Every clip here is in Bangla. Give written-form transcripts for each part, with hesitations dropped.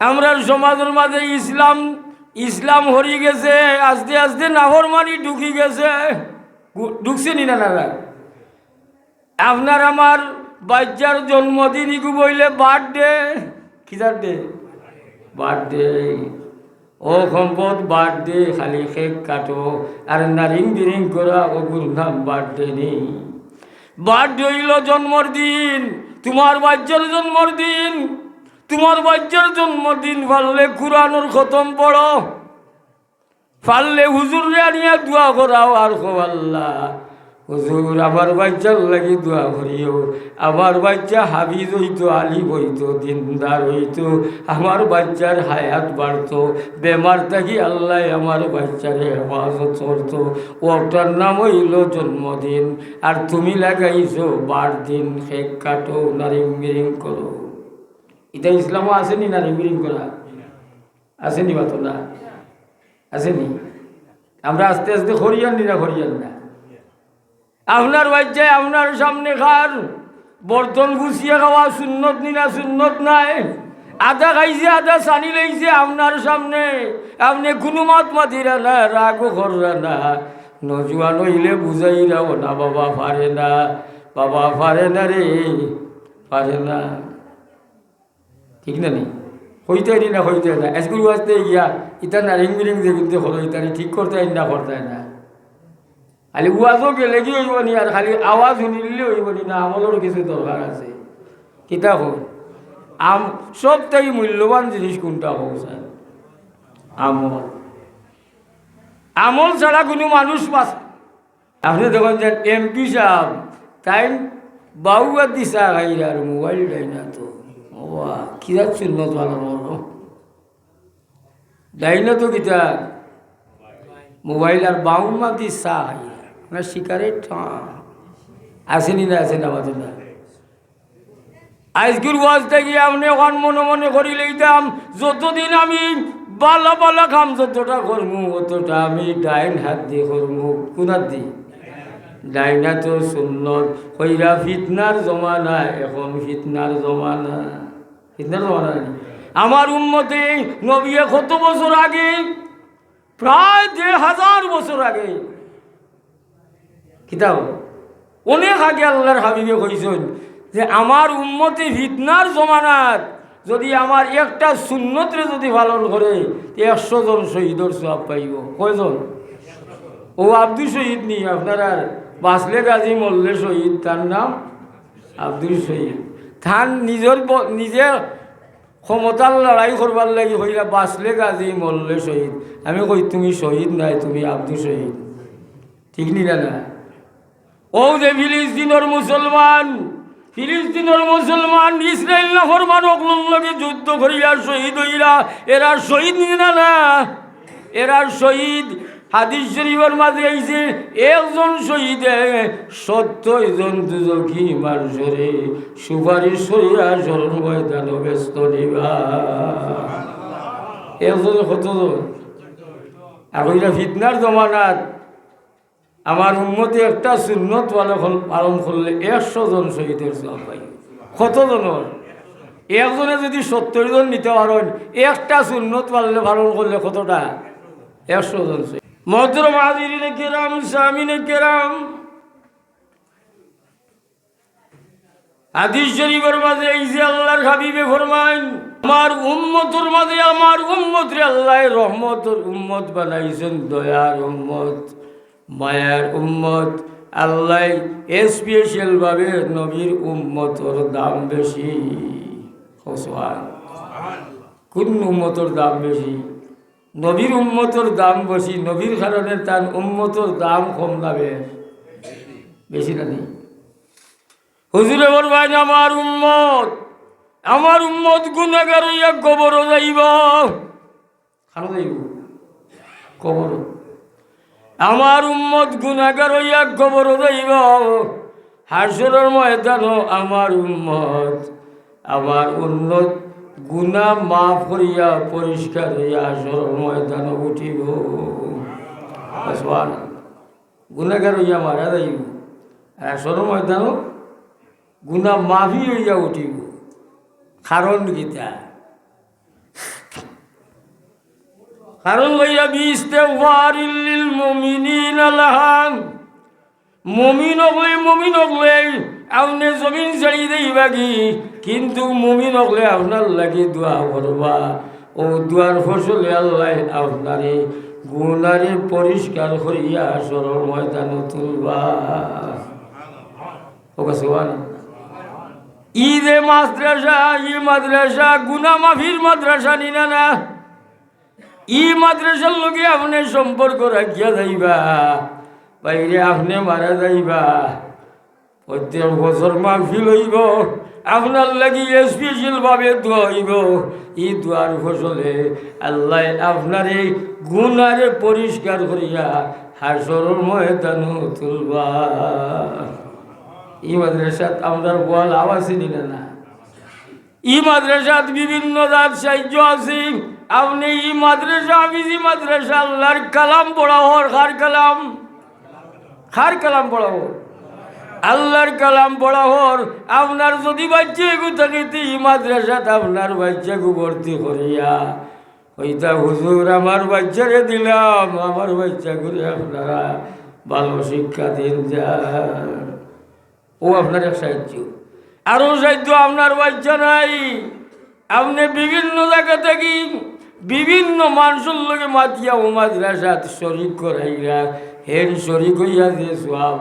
আমরা সমাজের মাঝে ইসলাম ইসলাম হরিয়ে গেছে, আস্তে আস্তে নাফরমানি ঢুকি গেছে। ঢুকছে নি না দাদা? আপনার আমার বাচ্চার জন্মদিন ইকু বইলে বার্থডে, কি ডে? বার্থডে। ও সম্পদ বার্থডে, খালি কেক কাটো আর নারিং বিরিং করা, ওগুর নাম বার্থডে নেই। বার্থডে হইল জন্মর দিন, তোমার বাচ্চার জন্মর দিন। তোমার বাচ্চার জন্মদিন পারলে কুরআনুর খতম পড়ো, পারলে হুজুরে আনিয়া দোয়া করাও আর খো আল্লাহ হুজুর আমার বাচ্চার লাগি দোয়া করিও। আমার বাচ্চা হাফিজ হইতো, আলিম হইতো, দিনদার হইতো, আমার বাচ্চার হায়াত বাড়তো, বেমার থাকি আল্লাহ আমার বাচ্চারে হেফাজত করতো। ওটার নাম হইল জন্মদিন, আর তুমি লাগাইছো বার দিন, কেক কাটো, নারিং মিরিং করো। এটা ইসলামও আসেনি নারিং মিরিং করা? আসেনি বাতো না? আসেনি? আমরা আস্তে আস্তে খরিয়ান নি না, খরিয়ান না। আপনার বাচ্চায় আপনার সামনে খার বর্তন গুছিয়ে খাওয়া সুন্নত নি না? সুন্নত নাই। আদা খাইছে, আদা সানি লাইছে আপনার সামনে, আপনি কোনো মাত মাতিরা না, রাগও কররা না। নজুয়ান হইলে বুঝাইরাও না, বাবা পারে না, বাবা পারে না রে, পারে না। ঠিক না? নি হইতাই না, হইতাই না। স্কুল আসতে গিয়া ইতা নারিং মিরিং যে কিন্তু হলো ইতানি ঠিক করতে না, করতে না। খালি উয়াজও গেলে কি হইব নি, আর খালি আওয়াজ শুনিলে হইব নি না? আমলের কিছু দরকার আছে। কিতা হোক সব থেকে মূল্যবান জিনিস কোনটা হোক স্যার? আমল। আমল ছাড়া কোনো মানুষ পাস। আপনি দেখুন যে এমপি সাহেব তাই বাউয়ার দিশা খাইরা আর মোবাইল দেয় না তো, কি যাচ্ছে উন্নত ভালো দেয় না তো, কিতা মোবাইল আর বাউন মাতি চা খাইরা না, সিগারেট আসেনি না? আসেন আমাদের না। আজকের ওয়াজটা গিয়ে আপনি ওখান মনে মনে করি লইতাম, যতদিন আমি বালা বালা খাম যতটা করমু, অতটা আমি ডাইন হাত দিয়ে করমু। কোন হাত দিয়ে? ডাইন হাত সুন্নত কইরা। ফিতনার জমানা এখন, ফিতনার জমানা। ফিতনার জমানা নেই। আমার উম্মতে নবী কত বছর আগে, প্রায় ১,৫০০ বছর আগে, কিতাব অনেক আগে আল্লাহর হাবিবে কইছেন যে আমার উম্মতে ফিতনার জমানাত যদি আমার একটা সুন্নতরে যদি পালন করে ১০০ জন শহীদর সওয়াব পাইব। কয়জন? ও আব্দুল শহীদ নি আপনারা, বাঁচলে গাজী মরলে শহীদ, তার নাম আব্দুল শহীদ। থান নিজের ক্ষমতার লড়াই করবার লাগি হইলা বাঁচলে গাজী মরলে শহীদ। আমি কই তুমি শহীদ নাই, তুমি আব্দুল শহীদ। ঠিক নি না? ও যে ফিলিস্তিনের মুসলমান, ফিলিস্তিনের মুসলমান ইসরায়েল নাফরমান অকলন লগে যুদ্ধ করিয়া শহীদ হইরা, এরা শহীদ না না? এরা শহীদ। হাদিস শরীফের মাঝে আইছে একজন শহীদে ৭০ জন দুজখী মানুষরে সুপারিশ করিয়া স্মরণ ময়দানে ব্যস্ত নিবা। একজনে কতজন? আর ওইটা ফিতনার জমানাত আমার উম্মতে একটা সুন্নত পালন করলে ১০০ জন শহীদের সওয়াব পাই। কতজনের? একজনে যদি ৭০ জন নিতে পারেন, একটা সুন্নত পালন করলে কতটা? ১০০ জন। মহতরম হাজিরিনে কেরাম, সামিনে কেরাম, হাদিস শরীফের মাঝে এই যে আল্লাহর হাবিবে ফরমায়, আমার উম্মতের মাঝে আমার উম্মতরে আল্লাহ রহমতের উম্মত বানাইছেন, দয়ার উম্মত, মায়ার উম্মত। আল্লাহ স্পেশাল ভাবে নবীর উম্মতর দাম বেশি। কোন উম্মতর দাম বেশি? নবীর উম্মতর দাম বেশি। নবীর কারণে তার উম্মতর দাম কম না? বেশি না? নেই। হুজুরে বলবেন আমার উম্মত গুনাহগার হইয়া কবর যাইব। খানো যাইব কবর? আমার উম্মত গুনাহগার হইয়া কবর যাইব। হাসরের ময়দানও আমার উম্মত, আমার উম্মত গুনাহ মাফ করিয়া পরিষ্কার হইয়া হাসরের ময়দানে উঠিব। গুনাহগার হইয়া মারা যাইব, হাসরের ময়দানও গুনাহ মাফি হইয়া উঠিব। কারণ গীতা কারণ লইয়া বিস্তেগফারিল লিল মুমিনিনা লাহাম মুমিন হলে আপনি জমিন ছাড়ি দেইবা কি কিন্তু মুমিন হলে আপনার লাগে দোয়া করবা ও দোয়ার ফসলে আল্লাহ আপনারে গুনারে পরিষ্কার করিয়া সরল ময়দান তুলবা ঈদে মাদ্রাসা গুনা মাফির মাদ্রাসা নিনা না ই মাদ্রাসার লগে আপনি সম্পর্ক রাখিয়া যাইবা বাইরে আপনি মারা যাইবা প্রত্যেক বছর মাহফিল হইব আপনার লাগি স্পেশাল ভাবে দোয়া হইব ই দোয়ার ফসলে আল্লাহ আপনারে গুনারে পরিষ্কার করিয়া হাসরের ময়দান তুলবা ই মাদ্রাসাত আমরা বল আওয়াজই নিলে না ই মাদ্রাসাত বিভিন্ন জাত সাহায্য আছে আপনি ই মাদ্রাসা আবিজি মাদ্রাসা আল্লাহর কালাম পড়া হর খার কালাম পড়া হর আল্লাহর কালাম পড়া হর আপনার যদি বাচ্চা এগু থাকে ই মাদ্রাসাত আপনার বাচ্চাকে ভর্তি করিয়া ওইটা হুজুর আমার বাচ্চারে দিলাম আমার বাচ্চা করে আপনারা ভালো শিক্ষা দিন যা ও আপনার এক সাহায্য আরও সাহায্য আপনার বাচ্চা নাই আপনি বিভিন্ন জায়গা থেকে বিভিন্ন মানুষের লোকে মাতিয়া ও মাদ্রাসাত শরিক করাইরা হের শরিক হইয়া যে সব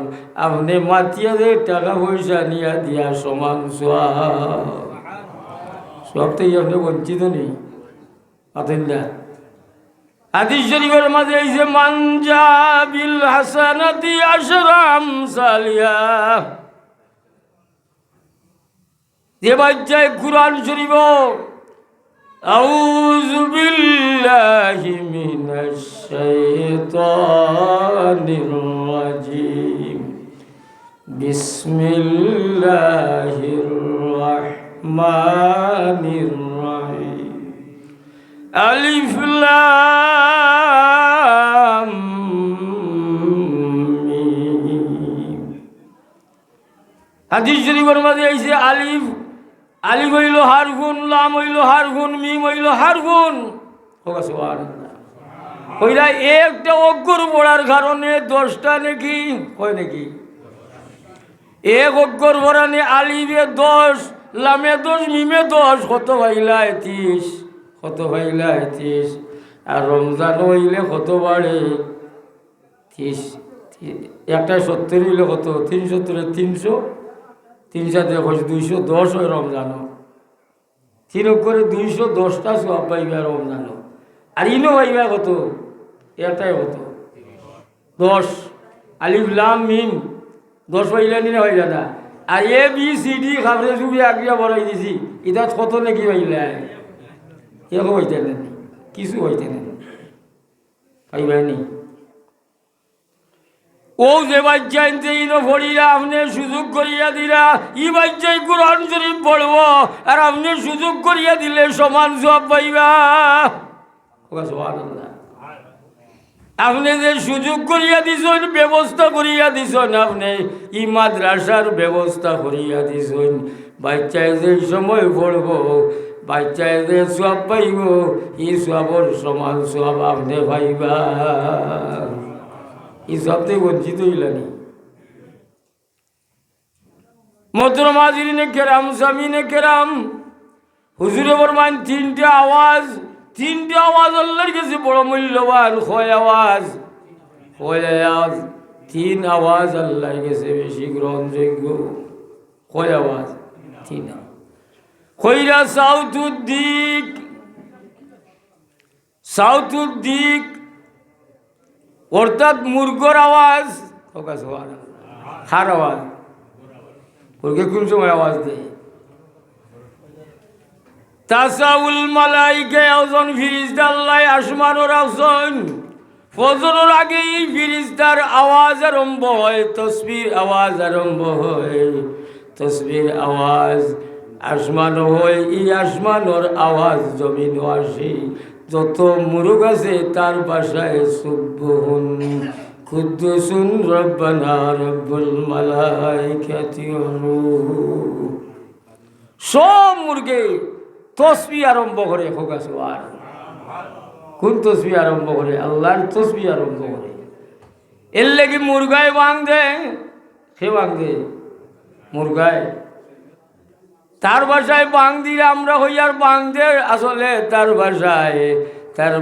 আপনি মাতিয়া যে টাকা পয়সা নিয়া দিয়া সমান সব থেকে আপনি বঞ্চিত নেই পাতেন না হাদিস শরীফের মাঝে এই যে মানজা বিল হাসানাতি আশরা আমসালিহা যে বাচ্চায় কুরআন শরীফ আউযু বিল্লাহি মিনাশ শাইতানির রাজিম বিসমিল্লাহির রাহমানির রাহিম আলিফ লাম মিম হাদিস শরীফের মধ্যে আইছে আলিফ হইল হারফুন লাম হইল হারফুন মিম হইল হারফুন ওইটা একটা অক্ষর পড়ার কারণে 10টা নাকি হয় নাকি এক অক্ষর পড়ানে আলিফে 10 লামে 10 মিমে 10 কত ভাইলা 30 আর রমজান হইলে কত বাড়ে 30 একটা 70 হইলে কত 370 300 210 হয় রমজান 3 করে 210টা সব পাইবা রমজান আর ইনো পাইবা কত একটাই কত 10 আলিফ লাম মিম 10 পাইলা নিনা হইলা না আর এ বি সি ডি খাবরে সুবি আগিয়া বড়াই দিছি এটা কত নাকি পাইলা এরকম হইতে না কিছু হইতে না পাইবা নি ও যে বাচ্চাই ইনো পড়িয়া আপনি সুযোগ করিয়া দিলা ই বাচ্চাই কোরআন শরীফ পড়ব আর আপনি সুযোগ করিয়া দিলে সমান সব পাইবা আপনি যে সুযোগ করিয়া দিছেন ব্যবস্থা করিয়া দিছেন আপনি ই মাদ্রাসার ব্যবস্থা করিয়া দিছেন বাচ্চায় যে সময় পড়ব বাচ্চায় যে সব পাইব ই সবর সমান সব আপনি পাইবা এই সবতে বঞ্চিত হইলানি মোহতরম হাজিরিনে কেরাম সামিনে কেরাম হুজুরে ফরমান তিনটে আওয়াজ আল্লাহর কাছে বড় মূল্যবান হয় আওয়াজ 3 আওয়াজ আল্লাহর কাছে বেশি গ্রহণযোগ্য হয় আওয়াজ 3 কইরা সাউথুর দিক অর্থাৎ মুরগর আওয়াজ হার আওয়াজ মুরগে কোন সময় আওয়াজ দেয় তাসাউল মালাইকা আওজন ফিরিস্তা আল্লাহ আসমানোর আওজন ফজরের আগে এই ফিরিস্তার আওয়াজ আরম্ভ হয় তসবির আওয়াজ আরম্ভ হয় তসবির আওয়াজ আসমানও হয় এই আসমানোর আওয়াজ জমিন আসে যত মুরগ আছে তার বাসায় সুবহুন কুদ্দুসুন রব্বানা রব্বুল মালাইকাতি ওয়ার রূহ সব মুরগে তসবিহ আরম্ভ করে হোক সুবহানাল্লাহ কোন তসবি আরম্ভ করে? আল্লাহর তসবি আরম্ভ করে। এর লেগে মুরগায় বাং দেয়, সে বাং দে মুরগায়, তার ভাষায় বাং দিলে আমরা হইয়ার বাং দে, আসলে তার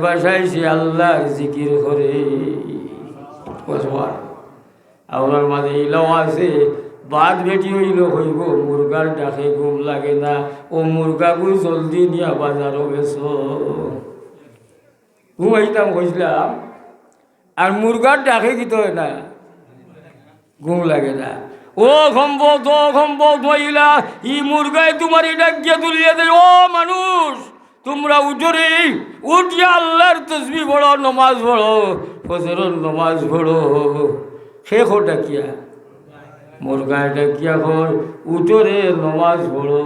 ভাষায় সে আল্লাহর জিকির করে। আপনার মাঝে ইলাও আছে, বাদ বেটি হইল হইব, মুরগার ডাকে ঘুম লাগে না, ও মুরগাগু জলদি নিয়া বাজারও বেশ ঘুমাইতাম কইছিলাম, আর মুরগার ডাকে কি তো না, ঘুম লাগে না। ও সম্ভব মহিলা, ই মুরগায় তোমার এটা গিয়ে তুলিয়ে দেয়। ও মানুষ, তোমরা উঠো রে, উঠিয়া আল্লাহর তসবি পড়ো, নমাজ পড়ো, ফজরের নমাজ পড়ো। শেখ ডাকিয়া মুরগায় ডাকিয়া ঘর, উঠো রে, নমাজ পড়ো।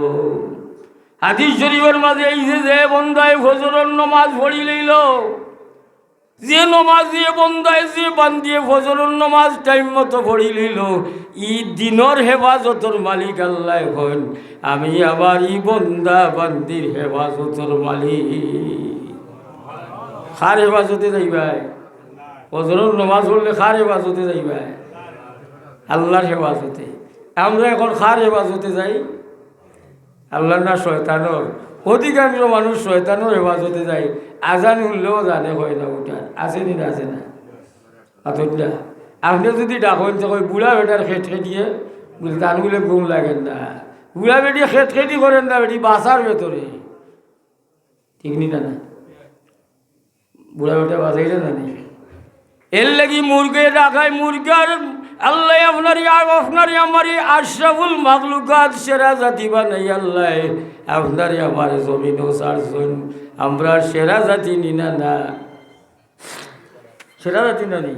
হাদিস শরীফের মাঝে এই যে বন্দায় ফজরের নমাজ পড়ি লইল, যে নমাজ দিয়ে বন্দায় যে বান্ধিয়ে ফজরের নমাজ টাইম মতো পড়ি লইল, ই দিনর হেফাজতর মালিক আল্লাহ হন, আমি আবার ই বন্দা বান্দির হেফাজতর মালিক। খার হেফাজতে যাইবাই, ফজরের নমাজ পড়লে খার হেফাজতে যাইবাই, আল্লাহর হেফাজতে। আমরা এখন খার হেফাজতে যাই, আল্লাহ না শয়তানোর? অধিকাংশ মানুষ শয়তানোর হেফাজতে যায়। আজান উঠলেও জানে হয় না উঠার, আছে নি? আছে না? আতটা আপনি যদি ডাকেন তো বুড়া বেটার খেট খেটিয়ে বলে, তার বলে ঘুম লাগেন না, বুড়া বেটি খেট খেটি করেন না, বেটি বাসার ভেতরে, ঠিক নি? না বুড়া বেটা বাসাইটা জানি। এর লাগি মুরগে ডাকায়, মুরগার আল্লাহ আপনারই আমারই আশরাফুল মাখলুকাত সেরা জাতি বানাই আল্লাহ আপনারই আমার জমিন ও চারজন, আমরা সেরা জাতি নি না? সেরা জাতি না নি?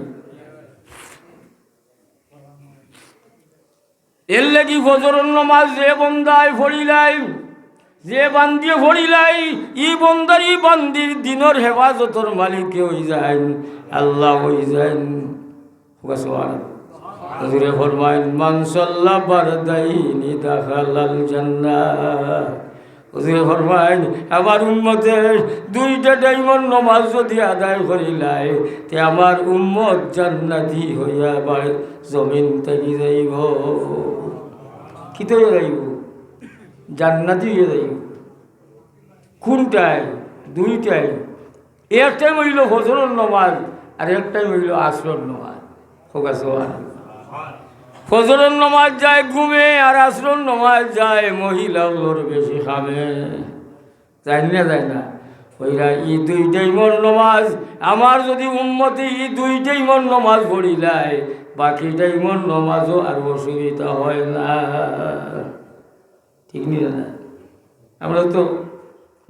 এর লাগি ফজরের নমাজ যে বন্দায় ফড়িলাই, যে বান্দিয়ে ফড়িলাই, ই বন্দার ই বান্দির দিনের হেফাজতর মালিক হয়ে যায় আল্লাহ, হয়ে যায়। হুজুরে ফরমায়েন, মান সাল্লা বারদাইনি দাখালাল জান্নাহ। হুজুরে ফরমায়েন, আমার উম্মতের দুইটা টাইমের নমাজ যদি আদায় করিলাই, তে আমার উম্মত জান্নাতি হইয়া আবার জমিন থেকে যাইব। কি তো যাইব? জান্নাতি হয়ে যাইব। কোনটাই? দুইটাই। এক টাইম হইল ফজরের নমাজ, আর এক টাইম হইল আসরের নমাজ। ফজরের নমাজ যায় ঘুমে, আর আসরের নমাজ যায় মহিলাগুলোর বেশি খামে। যায় না? যায় না? ওইরা ই দুই টাইমর নমাজ, আমার যদি উম্মতে ই দুই টাইমর নমাজ পড়িলায়, বাকি টাইমর নমাজও আর অসুবিধা হয় না, ঠিক নি? না আমরা তো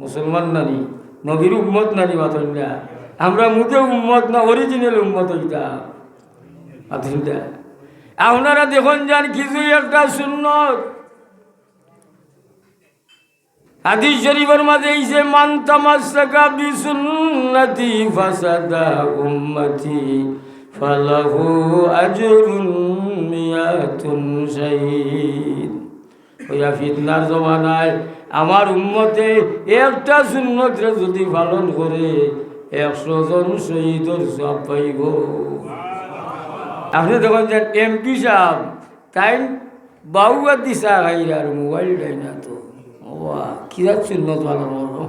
মুসলমান নানি, নবীর উম্মত নানি, মাতন না আমরা, মুখে উম্মত না, অরিজিনাল উম্মত হইতা। আপনারা দেখুন যান কিছুই একটা সুন্নত হাদিস শরীফের মাঝে এইছে, মান তামাসসাকা বিসুন্নতি ফাসাদা উম্মতি ফালাহু আজরুন মিয়াতুন শাহীদ। ওইয়া ফিতনার জমানায় আমার উম্মতে একটা সুন্নতরে যদি পালন করে 100 জন শহীদের সওয়াব পাইব। আপনি দেখুন যে এমপি সাহেব তাই বাউয়া দিশা খাইরা আর মোবাইল দেয় না, তো কিরা সুন্নত পালন করো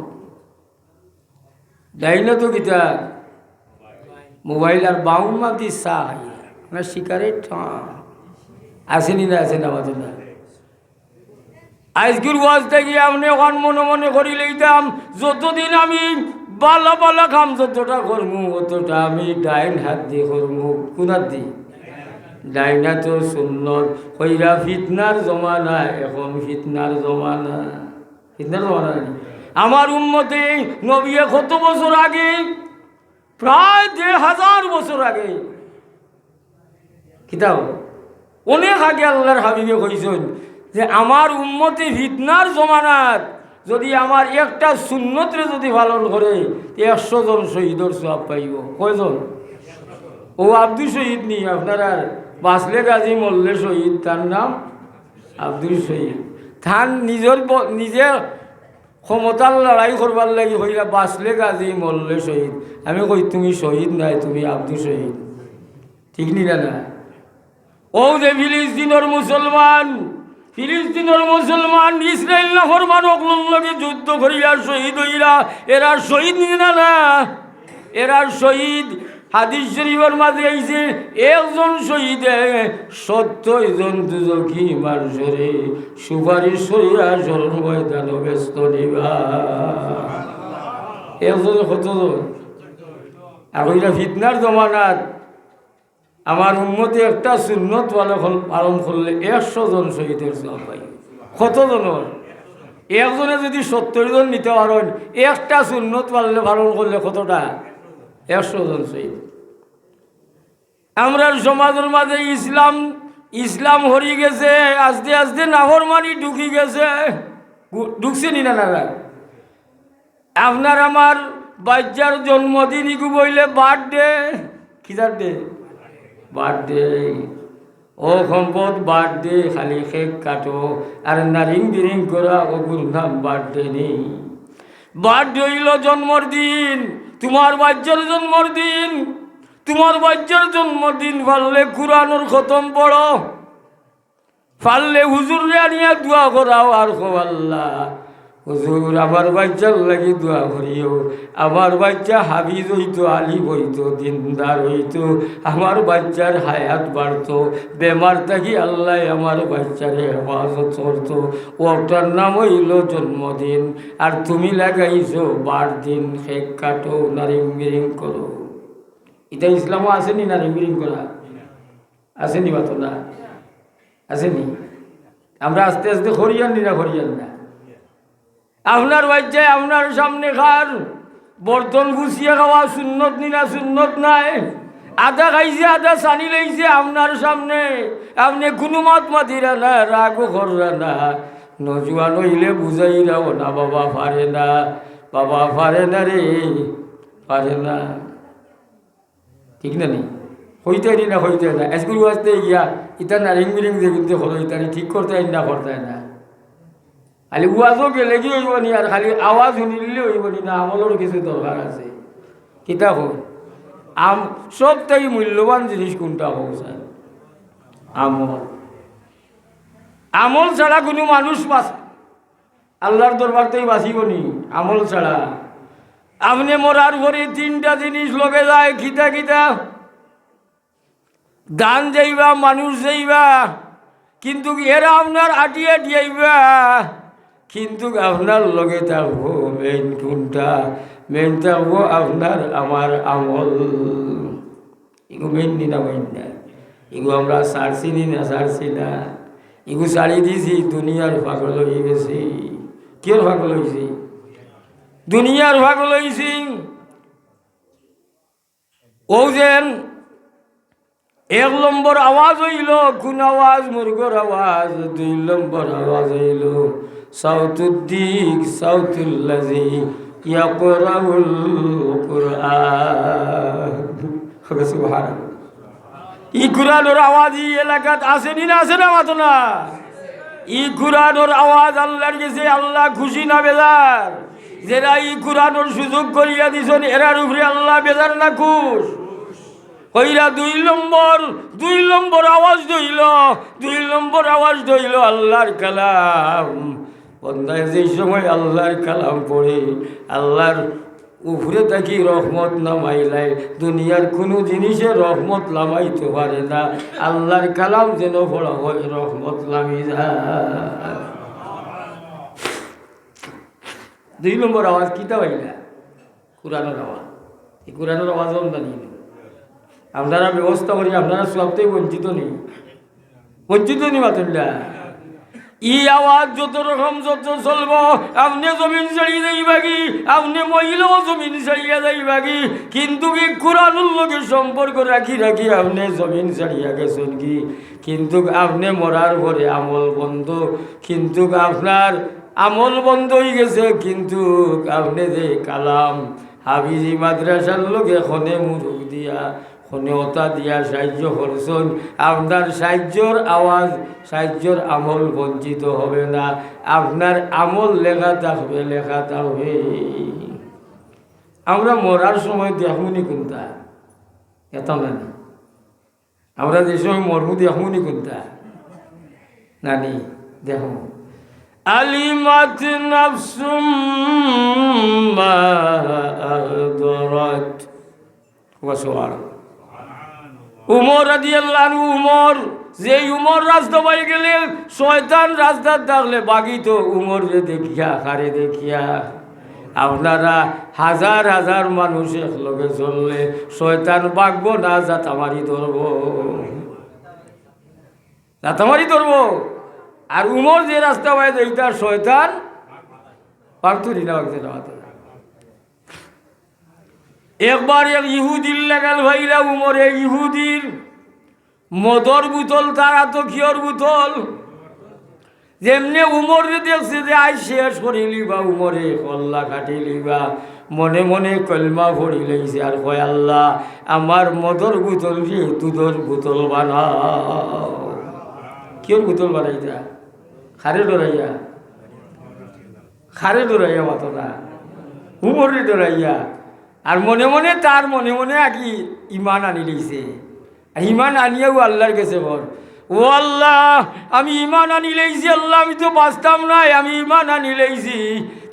দেয় না তো, কিতা মোবাইল আর বাউমা দিশা খাইয়া না, শিকারের আসেনি না? আসেন আমাদের না। আজকের ওয়াজটা গিয়ে আপনি ওখান মনে মনে করি লইতাম, যতদিন আমি বালা বালা খাম যতটা করমু, অতটা আমি ডাইন হাত দিয়ে করমু। কোন হাত দিয়ে? ডাইনা তো সুন্নত কইরা ফিতনার জমানা, এখন ফিতনার জমানা। ফিতনার জমানা আমার উম্মতে নবী কত বছর আগে, প্রায় 1000 বছর আগে, কিতাব অনেক আগে আল্লাহর হাবিবে কইছেন যে আমার উম্মতে ফিতনার জমানাত যদি আমার একটা সুন্নতরে যদি পালন করে 100 জন শহীদের সওয়াব পাইব। কয়জন? ও আব্দুল শহীদ নি, আপনারা বাঁচলে গাজী মরলে শহীদ, তার নাম আব্দুল শহীদ। তার নিজে ক্ষমতার লড়াই করবার লাগি হইলা বাঁচলে গাজী মরলে শহীদ। আমি কই তুমি শহীদ নাই, তুমি আব্দু শহীদ। ঠিক নিলা না? ও যে ফিলিস্তিনের মুসলমান, ফিলিস্তিনের মুসলমান ইসরায়েল নাফরমান অকলন লগে যুদ্ধ করিয়া শহীদ হইলা, এরা শহীদ নিলা না? এরা শহীদ। হাদিস শরীফের মাঝে আইছে একজন শহীদে 70 জন দুজখী মারশরে সুপারিশ করিয়া স্মরণ ময়দান ব্যস্ত নিবা। একজন কতজন? আর ওইটা ফিতনার জমানাত আমার উম্মতে একটা সুন্নত পালন করলে 100 জন শহীদের সওয়াব পাই। কতজনের? একজনে যদি 70 জন নিতে পারেন, একটা সুন্নত পালন করলে কতটা? 100 জন শহীদ। আমরা সমাজের মাঝে ইসলাম হরি গেছে, আস্তে আস্তে নাফরমানি ঢুকি গেছে। ঢুকছে নি না? আপনার আমার বাচ্চার জন্মদিন ইগু বইলে বার্থডে। কিতার ডে? বার্থডে। ও সম্পদ বার্থডে, খালি কেক কাটো আর নারিং বিরিং করা, ওগুর নাম বার্থডে নেই। বার্থডে হইল জন্মর দিন, তোমার বাচ্চার জন্মর দিন। তোমার বাচ্চার জন্মদিন পারলে কুরআনুর খতম পড়ো, পারলে হুজুরে আনিয়া দোয়া করাও আর খো আল্লাহ হুজুর আমার বাচ্চার লাগি দোয়া করিও। আমার বাচ্চা হাফিজ হইতো, আলিম হইতো, দিনদার হইতো, আমার বাচ্চার হায়াত বাড়তো, বেমার থাকি আল্লাহ আমার বাচ্চারে হেফাজত করতো। ওটার নাম হইল জন্মদিন। আর তুমি লাগাইছো বার দিন, কেক কাটো, নারিং বিরিং করো। এটা ইসলামও আসেনি নারিং বিরিং করা? আসেনি? বাতো না আসেনি? আমরা আস্তে আস্তে করিয়ান নি না? করিয়ান না? আপনার বাচ্চায় আপনার সামনে খার বর্তন গুছিয়ে খাওয়া সুন্নত নি না? সুন্নত নাই? আদা খাইছে, আদা সানি লইছে আপনার সামনে, আপনি কোনো মাত মাতিরা না, রাগও কররা না, নজুয়া নইলে বুঝাইরাও না, বাবা পারে না, বাবা পারে না রে, পারে না। ঠিক না? নি হইতে না? হইতে না? স্কুল আসতে গিয়া ইটা নারিং বিরিং যে কিন্তু হলো ইতানি ঠিক করতে না, করতে না। খালি ওয়াজও গেলে কি হইব নি? আর খালি আওয়াজ শুনিলে হইব নি? না, আমলের কিছু দরকার আছে। কিতা হোক সব থেকে মূল্যবান জিনিস কোনটা হোক স্যার? আমল। আমল ছাড়া কোনো মানুষ আল্লাহর দরবার থেকে বাঁচিব নি? আমল ছাড়া। আপনি মরার পরে 3টা জিনিস লগে যায়। কিতা কিতা? গান যাইবা, মানুষ যাইবা, কিন্তু এরা আপনার আটিয়া দিয়াইবা, কিন্তু আপনার লগে থাকবো মেইন কোনটা? মেইন থাকবো আপনার আমার আমল। এগু মেইন নি না? মেইন না? এগু আমরা সারছি নি না? সারছি না? এগু সারি দিছি, দুনিয়ার পাগল হয়ে গেছি। কেউ পাগল হয়েছি? দুনিয়ার পাগল হয়েছি। ও যেন 1 নম্বর আওয়াজ হইল কোন আওয়াজ? মুরগর আওয়াজ। 2 নম্বর আওয়াজ হইল সাউতুদ্দিক সাউতুল্লাজি ইয়াকরাউল কুরআন। সুবহানাল্লাহ। ই কুরআনের আওয়াজ এই এলাকাত আসেনি না? আসে না? মাতো না? ই কুরআনের আওয়াজ আল্লাহর কাছে আল্লাহ খুশি না বেজার? যারা ই কুরআনের সুযোগ করিয়া দিছেন এরার উপরে আল্লাহ বেজার না খুশ? হইরা 2 নম্বর আওয়াজ ধইল। 2 নম্বর আওয়াজ ধইল আল্লাহর কালাম। বন্দায় যেই সময় আল্লাহর কালাম পড়ে আল্লাহর উপরে থাকি রহমত নামাইলাই, দুনিয়ার কোনো জিনিসে রহমত নামাইতে পারে না। আল্লাহর কালাম যেন পড়া হয়, রহমত নামি যায়। 2 নম্বর আওয়াজ কিতা হইলা? কুরআনের আওয়াজ। এই কুরআনের আওয়াজ জানি আপনারা ব্যবস্থা করি, আপনারা সবটাই বঞ্চিত নেই, বঞ্চিত নেই মাতুল্লা। ই আওয়াজ যত রকম যত চলব, আপনি জমিন ছাড়িয়ে যাইবা কি, আপনি মহিলাও জমিন ছাড়িয়া যাইবা কি, কিন্তু কি কুরআনুর লগে সম্পর্ক রাখি রাখি আপনি জমিন ছাড়িয়া গেছেন কি? কিন্তু আপনি মরার পরে আমল বন্ধ, কিন্তু আপনার আমল বন্ধ হয়ে গেছে, কিন্তু আপনি যে কালাম হাবিজি মাদ্রাসার লোক এখনে মুরুখ দিয়া নেওতা দিয়া সাহায্য করছেন, আপনার সাহায্যর আওয়াজ, সাহায্যর আমল বঞ্চিত হবে না। আপনার আমল লেখা থাকবে, লেখা থাকবে। আমরা মরার সময় দেখুনি কোনটা, এত নানি আমরা যে সময় মরমু দেখুনি কোনটা নানি দেখো। আলিমাত নাফসুম মা আহদারাত। উমর রাদিয়াল্লাহু আনহু, উমর যে উমর রাস্তা পাই গেলে শয়তান রাস্তার থাকলে বাগিত উমর যে দেখিয়া খারে দেখিয়া। আপনারা হাজার হাজার মানুষ একলগে চললে শয়তান বাগবো না, জাতামারি ধরব, জাতামারি ধরব। আর উমর যে রাস্তা পাই এইটা শয়তান বাগতুরি না, বাগতে না। একবার এক ইহুদির লাগাল ভাইরা উমরে, ইহুদির মদর বোতল, তারা তো কিয়র বোতল। যেমনি উমর দেখছে যে আই শেষ করিলি বা উমরে কল্লা কাটিলি বা মনে মনে কলমা ভরি লইছে আর কয়, আল্লাহ আমার মদর বোতল রে দুধর বোতল বানাও। কিয়র বোতল বানাইতা? খারে ডরাইয়া, খারে ডরাইয়া মাতনা, উমরে ডরাইয়া। আর মনে মনে তার মনে মনে আকি ইমান আনি লইছে। ইমান আনিয়াও আল্লাহর কাছে বল, ও আল্লাহ আমি ইমান আনি লইছি, আল্লাহ আমি তো বাঁচতাম নাই, আমি ইমান আনি লইছি,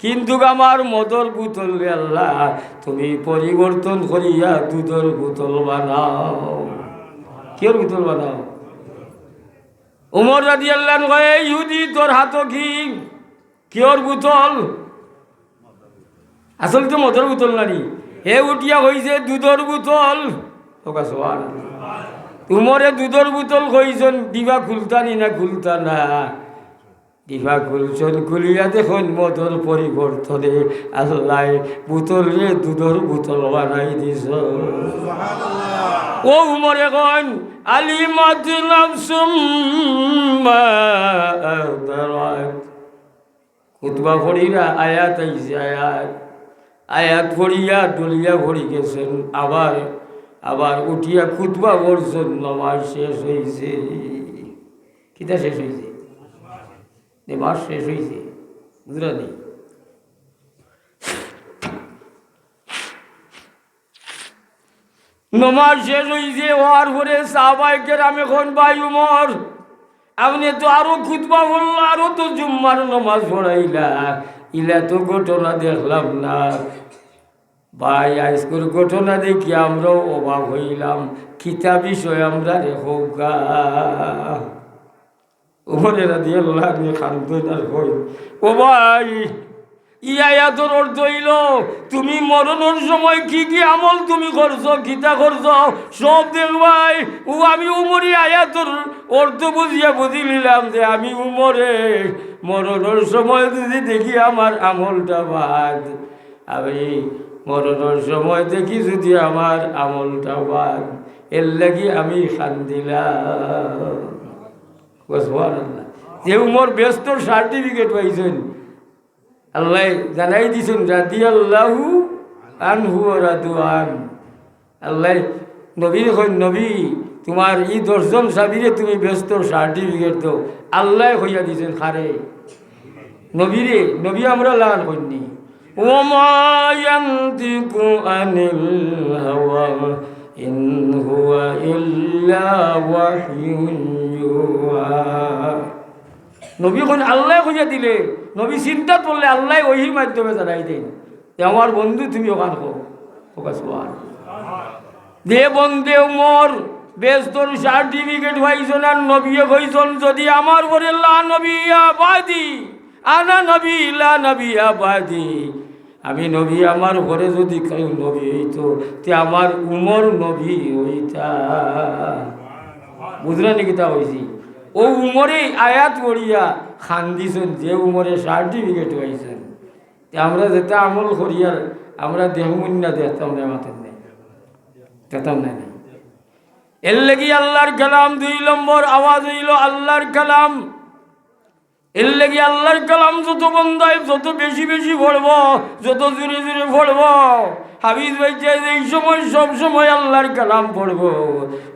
কিন্তু আমার মদর বোতল রে আল্লাহ তুমি পরিবর্তন করিয়া দুধর বোতল বানাও। কিয়র বোতল বানাও? উমর রাদিয়াল্লাহু আনহু কয়, ইহুদি তোর হাত কি কিয়র বোতল? আসল তো মদর বোতল নানি, হে উঠিয়া হয়েছে দুধর বোতল। উমরে দুধর বোতল কইছেন, দিবা খুলতানি না খুলতা না? দিবা খুলছেন, খুলিয়া দেখুন মদর পরিবর্তনে আল্লাহ বোতল রে দুধর বোতল বানাই দিছ। ও উমরে কন, আলিমাত নাফসুম মা আহদারাত। খুতবা পড়িরা আয়াত আইছে, আয়াত আয়াত পড়িয়া ডলিয়া ভরি গেছেন, আবার আবার উঠিয়া খুতবা পড়ছেন। নামাজ শেষ হয়েছে। কিতা শেষ হয়েছে? নামাজ শেষ হয়েছে, বুঝলি? নমাজ শেষ হয়েছে, হওয়ার পরে সাহাবায়ে কেরাম এখন, ভাই উমর আপনি তো আরো খুতবা বলল, আরো তো জুম্মার নমাজ পড়াইলা, ইলা তো ঘটনা দেখলাম না। ভাই আজকের ঘটনা দেখি আমরাও অবাক হইলাম, কিতা বিষয় আমরা রেখো গা। উমরে রাদিয়াল্লাহু আনহু খান্দন আর কই, ও ভাই ইয়ায়াতর অর্থ হইল তুমি মরণের সময় কি কি আমল তুমি করছো, কিতা করছো সব দেখবাই। ও আমি উমরে আয়াতর অর্থ বুঝিয়া বুঝি নিলাম যে আমি উমরে মরণের সময় যদি দেখি আমার আমলটা বাদ, আমি মরণের সময় দেখি যদি আমার আমলটা বাদ, এর লাগি আমি খান্দিলাম। যে উমর ব্যস্ত সার্টিফিকেট পাইছেন, আল্লাহ জানাই দিছেন রাদিয়াল্লাহু আনহু ওয়া রাদওয়ান। আল্লাহ নবী কই, নবী তোমার এই 10 জন সাহাবীরে তুমি ব্যস্ত সার্টিফিকেট দাও। আল্লাহ কইয়া দিছেন খারে নবীরে, নবী আমরা লান কইনি। ওমা ইয়ানতিকু আনিল হাওয়া ইন হুয়া ইল্লা ওয়াহয়ুন ইউহা। নবী কোন আল্লাহ কইয়া দিলে, নবী চিন্তা করলে আল্লাহ ওহির মাধ্যমে জানাই দেন যে আমার বন্ধু তুমি ওখান দে বন্ধে উমর বেস্তর সার্টিফিকেট পাইছেন। আর নবী কইছেন যদি আমার ঘরে লা নবী আবাদি আনা নবী লা নবী আবাদি, আমি নবী আমার ঘরে যদি কেউ নবী হইতো তে আমার উমর নবী হইতা। বুঝলেন নাকি তা হয়েছি? ও উমরে আয়াত পড়িয়া খান দিছেন, যে উমরে সার্টিফিকেট পাইছেন। আমরা যেটা আমল করিয়ার আমরা দেহমুন না দেখতাম না, মাথেন নেই দেখতাম না। এর লাগি আল্লাহর কালাম 2 নম্বর আওয়াজ হইল আল্লাহর কালাম। এর লেগে আল্লাহর কালাম যত বন্দায় যত বেশি বেশি পড়ব, যত জোরে জোরে পড়ব, হাফিজ ভাই চাই যে এই সময় সব সময় আল্লাহর কালাম পড়ব,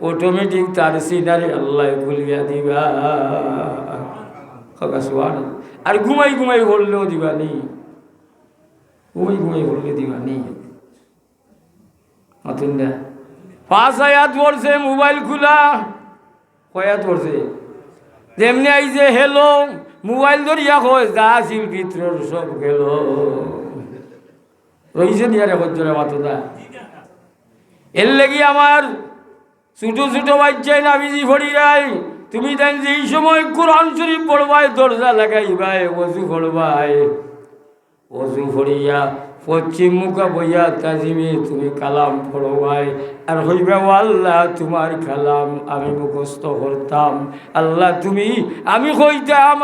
অটোমেটিক তার সিনারে আল্লাহ খুলিয়া দিবা। আর ঘুমাই ঘুমাই পড়লেও দিবা নেই, ঘুমাই ঘুমাই পড়লে দিবা নেই। মতন না 5 আয়াত পড়ছে, মোবাইল খোলা কয়াত পড়ছে, যেমনি আইছে হেলো, মোবাইল ধরিয়া কয় যা ছিল ভিতর সব গেল। রইছে নিয়ারে হজ্জরে মাতদা। এর লেগে আমার ছোট ছোট বাচ্চাই না বিজি ভরি রাই, তুমি দেন যে এই সময় কোরআন শরীফ পড়বাই, দরজা লাগাইবাই, অজু পড়বাই, অজু ভরিয়া পশ্চিম মুখা বইয়া তাজিমে তুমি কালাম পড়বাই। আর হইবে আল্লাহ তোমার কালাম আমি মুখস্থ করতাম, আল্লাহ তুমি আমি কইতাম,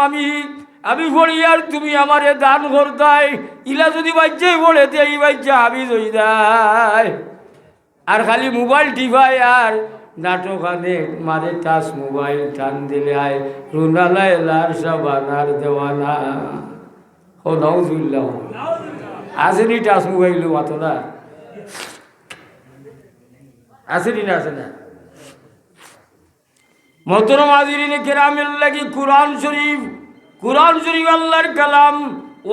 আমি পড়ি আর তুমি আমারে দান করতাই। ইলা যদি বাচ্চাই পড়ে এই বাচ্চা হাবিজ হই যায়। আর খালি মোবাইল টিপাই আর নাটক আনে মারে টাচ মোবাইল টান দিলে আয় রুনালায় লার সাবানার দেওয়ানা। ও নাউজুবিল্লাহ, আসেনি টাচ মোবাইল মাতো না, আসেনি না, আসে না। মোহতরম হাজিরিনে কেরামের লাগি কোরআন শরীফ আল্লাহর কালাম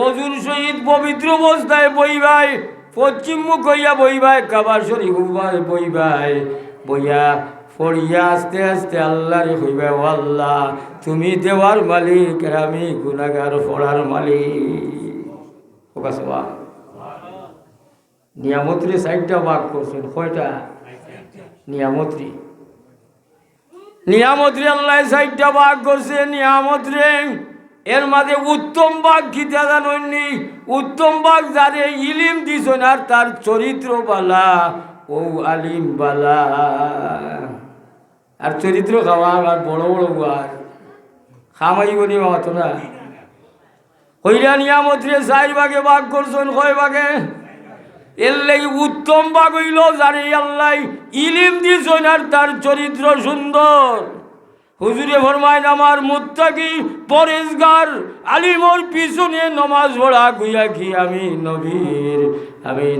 ওযুর সহিত পবিত্র অবস্থায় বইবাই, পশ্চিম মুখ হইয়া বইবাই, কাবা শরীফ বইবাই, বইয়া পড়িয়া আস্তে আস্তে আল্লাহরে হইবে ও আল্লাহ তুমি দেওয়ার মালিক আর আমি গুনাহগার পড়ার মালিক। নিয়ামতরে 4টা ভাগ করছেন, কয়টা নিয়ামতরে আল্লাহ 4টা ভাগ করছে। নিয়ামতরে এর মাঝে উত্তম ভাগ খিতা জানি, উত্তম ভাগ যারে ইলিম দিছেন আর তার চরিত্র বালা, ও আলিম বালা। আর চরিত্র খাওয়া আর বড় বড় গুয়ার খামাই বনি মাতো না। হইলা নিয়ামতরে 4 ভাগে ভাগ করছেন, কয় ভাগে? এর লাগি উত্তম ভাগ হইল যারে আল্লাহ ইলিম দিছেন আর তার চরিত্র সুন্দর। হুজুরে ফরমায় আমার মুত্তাকি পরেজগার আলিমর পিছনে নমাজ পড়া গুইয়া কি আমি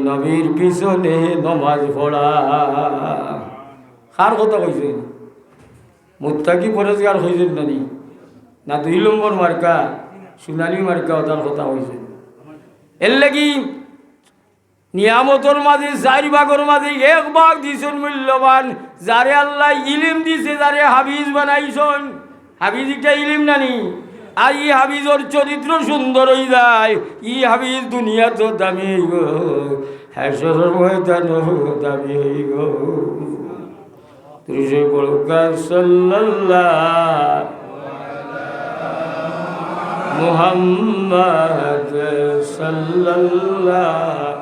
নবীর পিছনে নমাজ পড়া। কার কথা কইছেন? মুত্তাকি পরেজগার হইছেন নানি না 2 নম্বর মার্কা সোনালী মার্কা তার কথা হইছেন। এর লাগি নিয়ামতর মাঝে 4 ভাগের মাঝে 1 ভাগ দিছেন মূল্যবান যারে আল্লাহ ইলিম দিছে, যারে হাফিজ বানাইছেন। হাফিজ একটা ইলিম নানি, আর ই হাফিজর চরিত্র সুন্দর হয়ে যায়, ই হাফিজ দুনিয়া তো দামি হইব, হাসরের ময়দানও দামি হইব। তুই বলকা সাল্লাল্লাহু মুহাম্মদ সাল্লাল্লাহু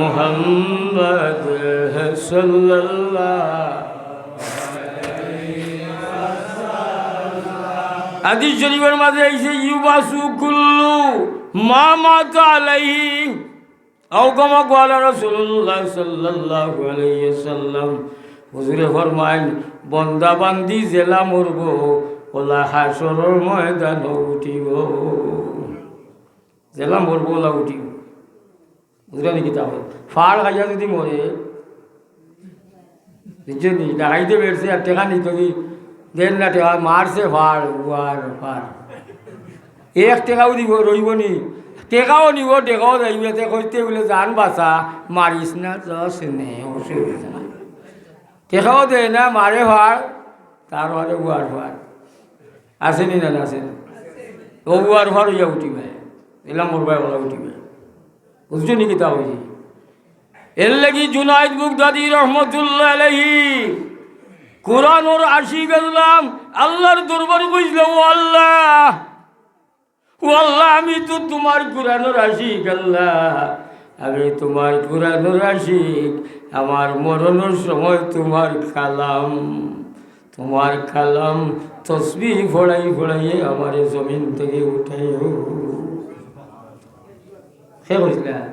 মুহাম্মদ সাল্লাল্লাহু হাদিস শরীফের মাঝে আইছে ইউবাসু কুল্লু মা মাতা আলাইহি আও কামা ক্বালা রাসূলুল্লাহ সাল্লাল্লাহু আলাইহি ওয়াসাল্লাম। হুজুরে ফরমায় বান্দা বান্দি জেলা মরব ওলা হাসরের ময়দানে উঠিব, জেলা মরব ওলা উঠিব। বুঝলেন কি? তাহলে ফাড় খাইয়া যদি মরে বুঝছেন ডাকাইতে বেড়ছে আর টেকা নিত কি দেন না, টেকা মারছে ফাড় উয়ার ফাড় 1 টাকাও দিব রইব নি, টেকাও নিব টেকাও যাইবে কইতে বলে জান বাঁচা মারিস না যস নে অসুবিধা নাই, টেকাও দেয় না মারে ফাড় তার মারে উয়ার ফাড়। আসেনি না আসেন ও উয়ার ফাড় হইয়া উঠিবে, এলাম মরবাই ওলা উঠিবে। বুঝছো নাকি? তা হয়েছি এর লাগি জুনাইদ বুগদাদি রহমতুল্লাহ আলাইহি কোরআন ওর আশিক গেলাম আল্লাহর দরবার বুঝলো, ও আল্লাহ আমি তো তোমার কোরআনের আশিক, আল্লাহ আমি তোমার কোরআনের আশিক। আমার মরণের সময় তোমার কালাম তসবিহ ফড়াইয়ে আমার জমিন থেকে উঠাইও। সে বলছিলেন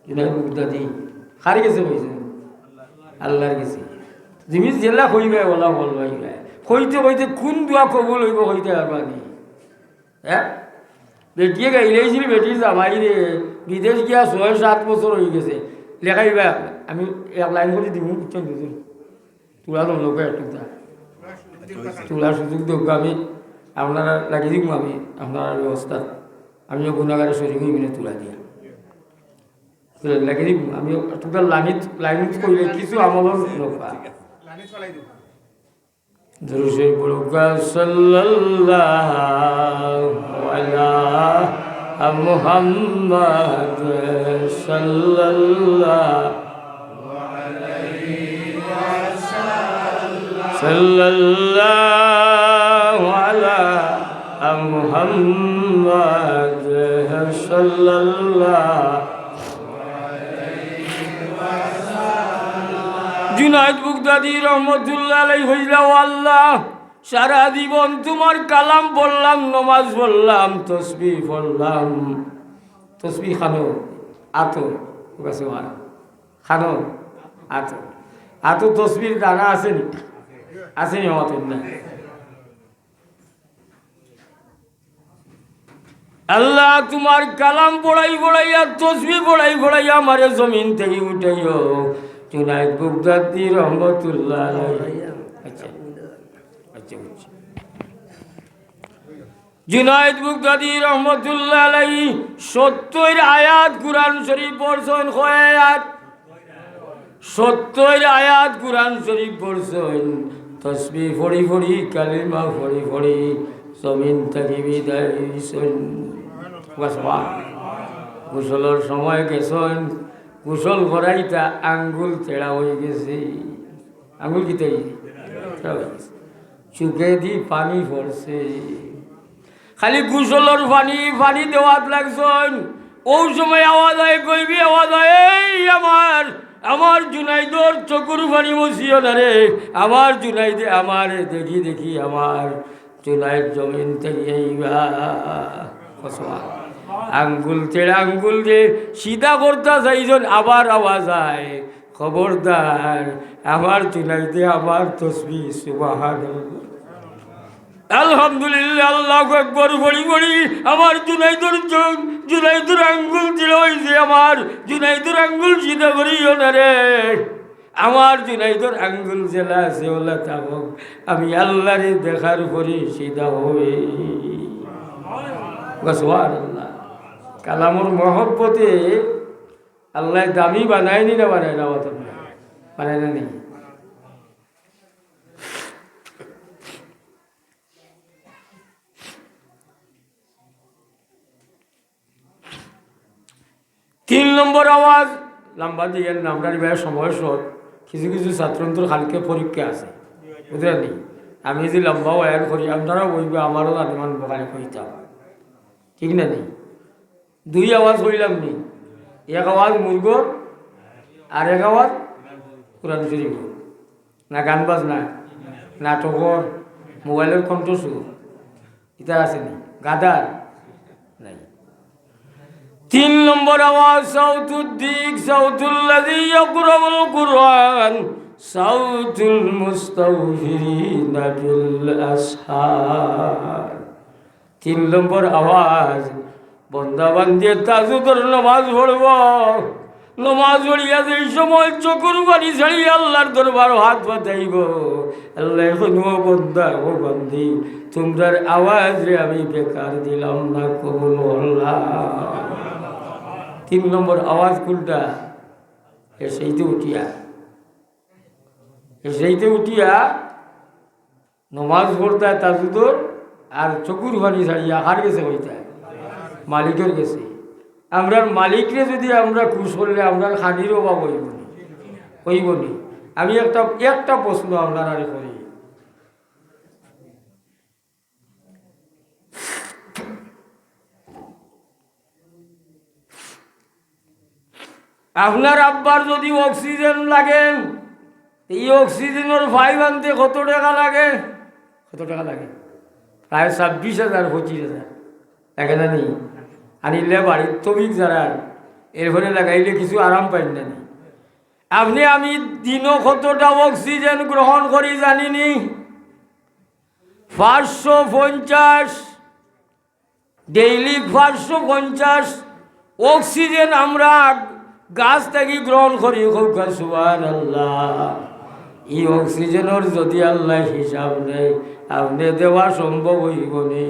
জুনাইদ বুগদাদি কার গেছে কইছে আল্লাহর গেছে জিনিস জেলা কইবে ওলা বলবাই কইতে কইতে কোন দোয়া কবুল হইব কইতে পারবানি হ্যাঁ বেটিয়ে গাইলেছিল বেটির জামাই রে বিদেশ গিয়া 6-7 বছর হয়ে গেছে লেখাইবা আমি এক লাইন করে দিব বুঝছেন দুজন তোলা লোক একটা তোলার সুযোগ দেব আমি আপনারা লাগিয়ে দিব আমি আপনার ব্যবস্থা আমিও গুণাগারে শরীর হইবিনে তোলা দিয়া লাগিয়ে দিব আমি টোটাল লাইন করলে কিছু আমলের নৌকা দরুদ পড়ুক সাল্লাল্লাহু আলা মুহাম্মাদ সাল্লাল্লাহু আলাইহি ওয়াসাল্লাম সাল্লাল্লাহু আলা মুহাম্মাদ সাল্লাল্লাহু জুনায়েদ বুগদাদি রহমতুল্লাহ আলাইহি হইলা আল্লাহ সারা জীবন তোমার কালাম পড়লাম নামাজ পড়লাম তসবিহ পড়লাম তসবিহ খানো আতো কাছে খানো আতো আতো তসবির দানা আসেনি আসেনি আমাদের না আল্লাহ তোমার কালাম পড়াই পড়াইয়া তসবিহ পড়াই পড়াইয়া আমারে জমিন থেকে উঠাইও জুনায়েদ বুগদাদি রহমতুল্লাহ আলাইহি আচ্ছা আচ্ছা জুনায়েদ বুগদাদি রহমতুল্লাহ আলাইহি 70 আয়াত কুরআন শরীফ পড়ছেন কয় আয়াত 70 আয়াত কুরআন শরীফ পড়ছেন তাসবিহ পড়ি পড়ি কালিমা পড়ি পড়ি জমিন থেকে বিদায় হইছেন সুবহানাল্লাহ গোসলের সময় গেছেন গোসল করাইতা আঙ্গুল তেড়া হয়ে গেছে আঙ্গুল কি তাই চুকে দি পানি পড়ছে খালি গোসলের পানি দেওয়াত লাগছেন ওই সময় আওয়াজ হয় কইবি আওয়াজ হয় এই আমার জুনাইদর চকুর পানি বসিও না রে আমার জুনাইদে আমার দেখি দেখি আমার জুনাইদ জমিন থেকে আঙ্গুল তেড়া আঙ্গুল যে সিধা করতে চাইজন আবার আওয়াজ হয় খবরদার আমার জুনাইদে আমার তসবিহ সুবহানাল্লাহ আলহামদুলিল্লাহ আল্লাহু আকবার বলি বলি আমার জুনাইদুর আঙ্গুল ছিল হয়েছে আমার জুনাইদুর আঙ্গুল সিধা করিও না রে আমার জুনাইদুর আঙ্গুল জেলা আছে ওলা থাকুক আমি আল্লাহরে দেখার পরে সিধা হই সুবহানাল্লাহ কালামুর মহব্বতে আল্লাহ দামি বানায়নি না বানায় না বানায় না নেই 3 নম্বর আওয়াজ লম্বা দিয়ে নামদারি ভাইয়ের সময় শোধ কিছু কিছু ছাত্রন্তর কালকে পরীক্ষা আছে বুঝলেন নি আমি যদি লম্বা ওয়ান করি আপনারাও বলবে আমারও আনিমান বকালে কইতাম ঠিক না নেই 2 আওয়াজ হইলাম নি এক আওয়াজ মুরগর আর এক আওয়াজ কোরআন শরীফ না গান বাজনা নাটকর মোবাইলের কণ্ঠস্বর এটা আছে নি গাদার নাই 3 নম্বর আওয়াজ সাউতুদ দিক সাউতুল্লাযী ইয়াকরাউল কুরআন সাউতুল মুস্তাগফিরিনা বিল আসহার 3 নম্বর আওয়াজ বন্দা বান্দিয়ে তাহাজ্জুদের নামাজ পড়ব নামাজ পড়িয়া যেই সময় চোখের পানি ছাড়িয়ে আল্লাহর দরবার হাত পাতাইব আল্লাহ শুনো বন্দা ও বান্দি তোমরার আওয়াজে আমি বেকার দিলাম না কবুল আল্লাহ 3 নম্বর আওয়াজ কোনটা সেইতে উঠিয়া নমাজ পড়তে তাহাজ্জুদের আর চকুর পানি ছাড়িয়া হার গেছে হইতে মালিকের গেছে আমরার মালিকরে যদি আমরা খুশ করলে আমরার খানির অভাব হইব নি আমি একটা প্রশ্ন আপনারা করি আপনার আব্বার যদি অক্সিজেন লাগে এই অক্সিজেনের পাইপ আনতে কত টাকা লাগে প্রায় 26,000 25,000 লাগে না নি আনিলে বাড়ির তবিক যারা এরপরে লাগাইলে কিছু আরাম পাই না নি আপনি আমি দিনও কতটা অক্সিজেন গ্রহণ করি জানিনি? 550 ডেইলি 550 অক্সিজেন আমরা গাছ থেকে গ্রহণ করি। সুবহানাল্লাহ। এই অক্সিজেনের যদি আল্লাহ হিসাব নেই, আপনি দেওয়া সম্ভব হইব নি?